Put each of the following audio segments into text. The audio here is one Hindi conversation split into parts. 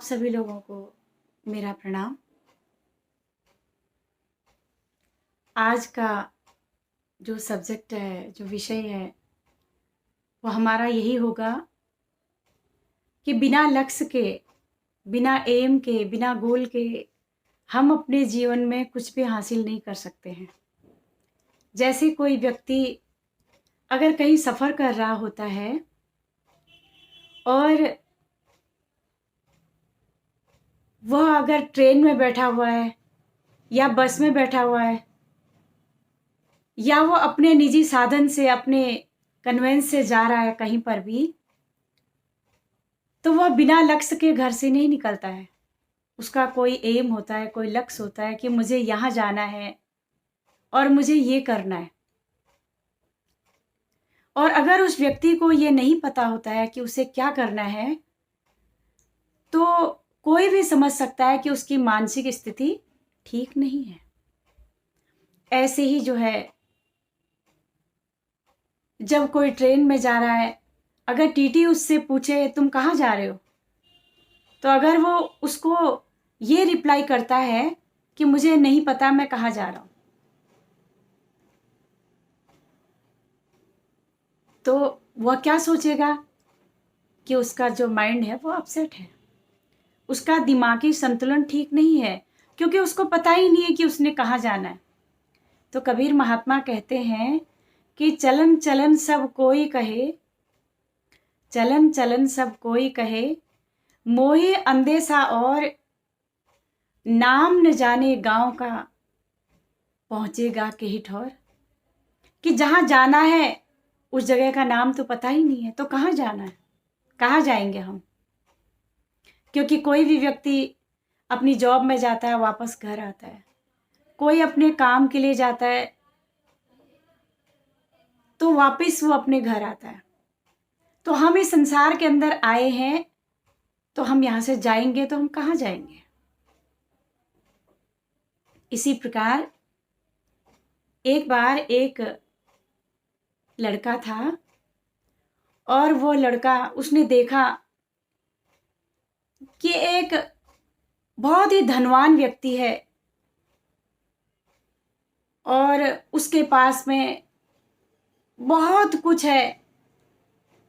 आप सभी लोगों को मेरा प्रणाम। आज का जो सब्जेक्ट है, जो विषय है, वो हमारा यही होगा कि बिना लक्ष्य के, बिना एम के, बिना गोल के हम अपने जीवन में कुछ भी हासिल नहीं कर सकते हैं। जैसे कोई व्यक्ति अगर कहीं सफ़र कर रहा होता है और वह अगर ट्रेन में बैठा हुआ है या बस में बैठा हुआ है या वो अपने निजी साधन से, अपने कन्वेंस से जा रहा है कहीं पर भी, तो वह बिना लक्ष्य के घर से नहीं निकलता है। उसका कोई एम होता है, कोई लक्ष्य होता है कि मुझे यहाँ जाना है और मुझे ये करना है। और अगर उस व्यक्ति को ये नहीं पता होता है कि उसे क्या करना है, तो कोई भी समझ सकता है कि उसकी मानसिक स्थिति ठीक नहीं है। ऐसे ही जो है, जब कोई ट्रेन में जा रहा है, अगर टीटी उससे पूछे तुम कहाँ जा रहे हो, तो अगर वो उसको ये रिप्लाई करता है कि मुझे नहीं पता मैं कहाँ जा रहा हूँ, तो वह क्या सोचेगा कि उसका जो माइंड है वो अपसेट है, उसका दिमागी संतुलन ठीक नहीं है, क्योंकि उसको पता ही नहीं है कि उसने कहाँ जाना है। तो कबीर महात्मा कहते हैं कि चलन चलन सब कोई कहे, चलन चलन सब कोई कहे, मोहे अंदेशा और नाम न जाने गांव का, पहुंचेगा के ही ठौर। कि जहाँ जाना है उस जगह का नाम तो पता ही नहीं है, तो कहाँ जाना है, कहाँ जाएंगे हम। क्योंकि कोई भी व्यक्ति अपनी जॉब में जाता है, वापस घर आता है, कोई अपने काम के लिए जाता है तो वापस वो अपने घर आता है। तो हम इस संसार के अंदर आए हैं, तो हम यहाँ से जाएंगे तो हम कहाँ जाएंगे। इसी प्रकार एक बार एक लड़का था और वो लड़का, उसने देखा कि एक बहुत ही धनवान व्यक्ति है और उसके पास में बहुत कुछ है,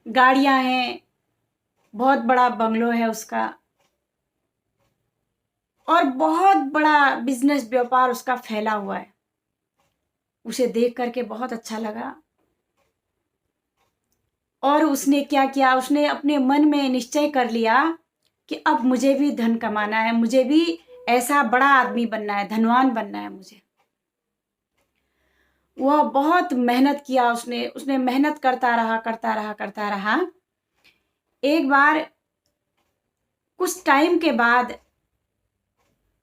गाड़ियां हैं, बहुत बड़ा बंगलो है उसका और बहुत बड़ा बिजनेस व्यापार उसका फैला हुआ है। उसे देख करके बहुत अच्छा लगा और उसने क्या किया, उसने अपने मन में निश्चय कर लिया कि अब मुझे भी धन कमाना है, मुझे भी ऐसा बड़ा आदमी बनना है, धनवान बनना है मुझे। वह बहुत मेहनत किया, उसने मेहनत करता रहा। एक बार कुछ टाइम के बाद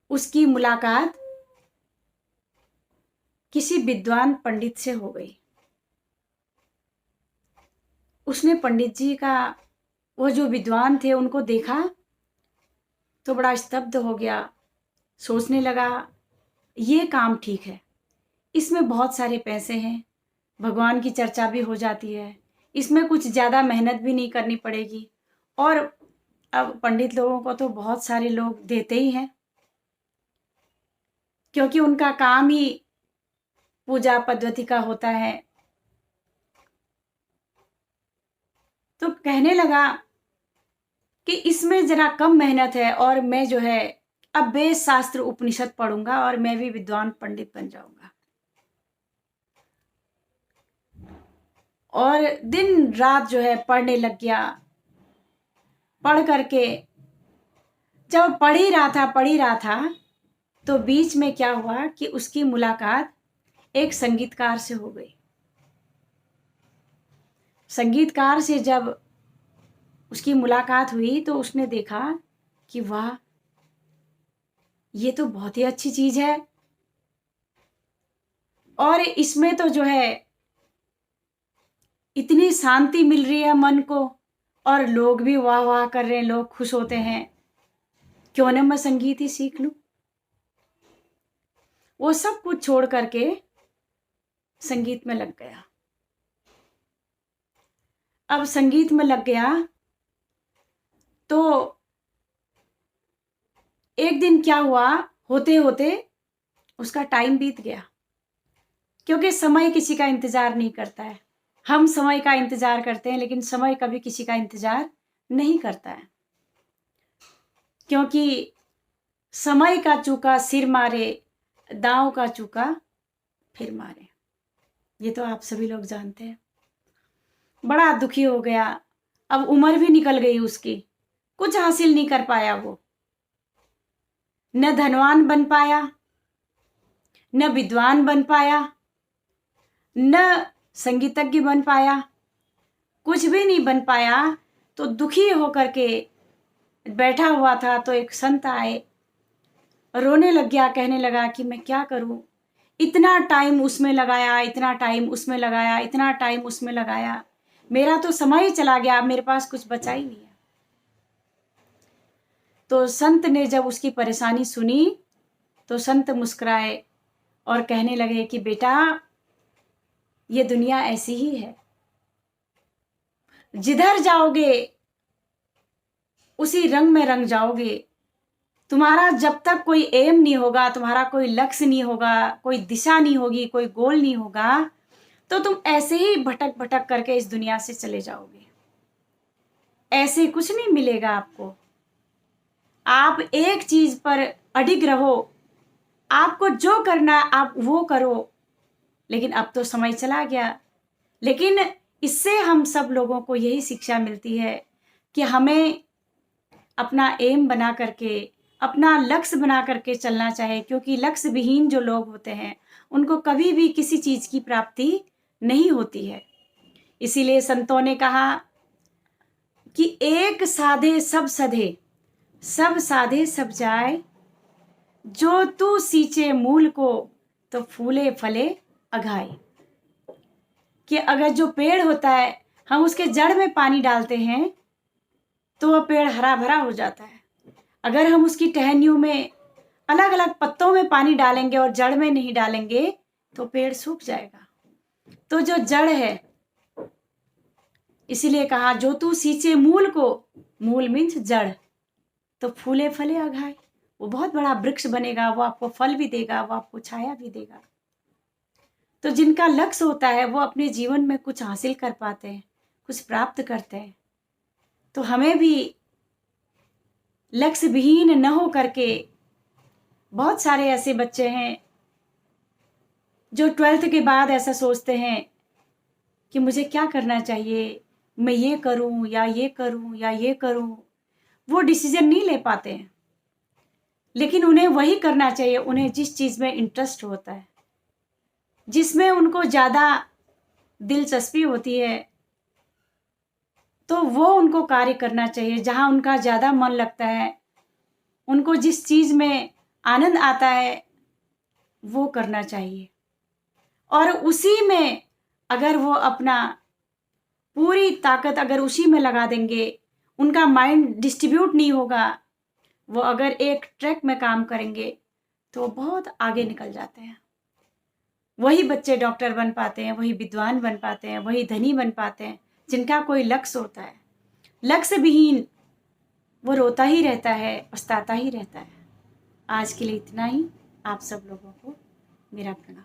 उसकी मुलाकात किसी विद्वान पंडित से हो गई। उसने पंडित जी का, वो जो विद्वान थे, उनको देखा तो बड़ा स्तब्ध हो गया। सोचने लगा ये काम ठीक है, इसमें बहुत सारे पैसे हैं, भगवान की चर्चा भी हो जाती है, इसमें कुछ ज़्यादा मेहनत भी नहीं करनी पड़ेगी और अब पंडित लोगों को तो बहुत सारे लोग देते ही हैं, क्योंकि उनका काम ही पूजा पद्धति का होता है। तो कहने लगा कि इसमें जरा कम मेहनत है और मैं जो है अब वेद शास्त्र उपनिषद पढ़ूंगा और मैं भी विद्वान पंडित बन जाऊंगा। और दिन रात जो है पढ़ने लग गया। पढ़ करके जब पढ़ ही रहा था तो बीच में क्या हुआ कि उसकी मुलाकात एक संगीतकार से हो गई। संगीतकार से जब उसकी मुलाकात हुई तो उसने देखा कि वाह, ये तो बहुत ही अच्छी चीज है और इसमें तो जो है इतनी शांति मिल रही है मन को और लोग भी वाह वाह कर रहे हैं, लोग खुश होते हैं, क्यों ना मैं संगीत ही सीख लूं। वो सब कुछ छोड़ करके संगीत में लग गया। अब संगीत में लग गया तो एक दिन क्या हुआ, होते होते उसका टाइम बीत गया, क्योंकि समय किसी का इंतज़ार नहीं करता है। हम समय का इंतज़ार करते हैं, लेकिन समय कभी किसी का इंतज़ार नहीं करता है, क्योंकि समय का चूका सिर मारे, दांव का चूका फिर मारे। ये तो आप सभी लोग जानते हैं। बड़ा दुखी हो गया, अब उम्र भी निकल गई उसकी, कुछ हासिल नहीं कर पाया वो, न धनवान बन पाया, न विद्वान बन पाया, न संगीतज्ञ बन पाया, कुछ भी नहीं बन पाया। तो दुखी होकर के बैठा हुआ था, तो एक संत आए, रोने लग गया, कहने लगा कि मैं क्या करूं, इतना टाइम उसमें लगाया, इतना टाइम उसमें लगाया, इतना टाइम उसमें लगाया, मेरा तो समय ही चला गया, मेरे पास कुछ बचा ही नहीं है। तो संत ने जब उसकी परेशानी सुनी तो संत मुस्कुराए और कहने लगे कि बेटा, ये दुनिया ऐसी ही है, जिधर जाओगे उसी रंग में रंग जाओगे। तुम्हारा जब तक कोई एम नहीं होगा, तुम्हारा कोई लक्ष्य नहीं होगा, कोई दिशा नहीं होगी, कोई गोल नहीं होगा, तो तुम ऐसे ही भटक भटक करके इस दुनिया से चले जाओगे। ऐसे कुछ नहीं मिलेगा आपको। आप एक चीज पर अडिग रहो, आपको जो करना आप वो करो। लेकिन अब तो समय चला गया। लेकिन इससे हम सब लोगों को यही शिक्षा मिलती है कि हमें अपना एम बना करके, अपना लक्ष्य बना करके चलना चाहिए, क्योंकि लक्ष्य विहीन जो लोग होते हैं उनको कभी भी किसी चीज की प्राप्ति नहीं होती है। इसीलिए संतों ने कहा कि एक साधे सब सधे, सब साधे सब जाए, जो तू सींचे मूल को तो फूले फले अघाए। कि अगर जो पेड़ होता है, हम उसके जड़ में पानी डालते हैं तो वह पेड़ हरा भरा हो जाता है। अगर हम उसकी टहनियों में, अलग अलग पत्तों में पानी डालेंगे और जड़ में नहीं डालेंगे तो पेड़ सूख जाएगा। तो जो जड़ है, इसीलिए कहा जो तू सींचे मूल को, मूल मीन्स जड़, तो फूले फले अघाए, वो बहुत बड़ा वृक्ष बनेगा, वो आपको फल भी देगा, वो आपको छाया भी देगा। तो जिनका लक्ष्य होता है वो अपने जीवन में कुछ हासिल कर पाते हैं, कुछ प्राप्त करते हैं। तो हमें भी लक्ष्य विहीन न हो करके, बहुत सारे ऐसे बच्चे हैं जो 12th के बाद ऐसा सोचते हैं कि मुझे क्या करना चाहिए, मैं ये करूं या ये करूं या ये करूं। वो डिसीजन नहीं ले पाते हैं, लेकिन उन्हें वही करना चाहिए, उन्हें जिस चीज़ में इंटरेस्ट होता है, जिसमें उनको ज़्यादा दिलचस्पी होती है, तो वो उनको कार्य करना चाहिए। जहाँ उनका ज़्यादा मन लगता है, उनको जिस चीज़ में आनंद आता है वो करना चाहिए। और उसी में अगर वो अपना पूरी ताकत अगर उसी में लगा देंगे, उनका माइंड डिस्ट्रीब्यूट नहीं होगा, वो अगर एक ट्रैक में काम करेंगे तो बहुत आगे निकल जाते हैं। वही बच्चे डॉक्टर बन पाते हैं, वही विद्वान बन पाते हैं, वही धनी बन पाते हैं, जिनका कोई लक्ष्य होता है। लक्ष्य विहीन वो रोता ही रहता है, पछताता ही रहता है। आज के लिए इतना ही। आप सब लोगों को मेरा प्रणाम।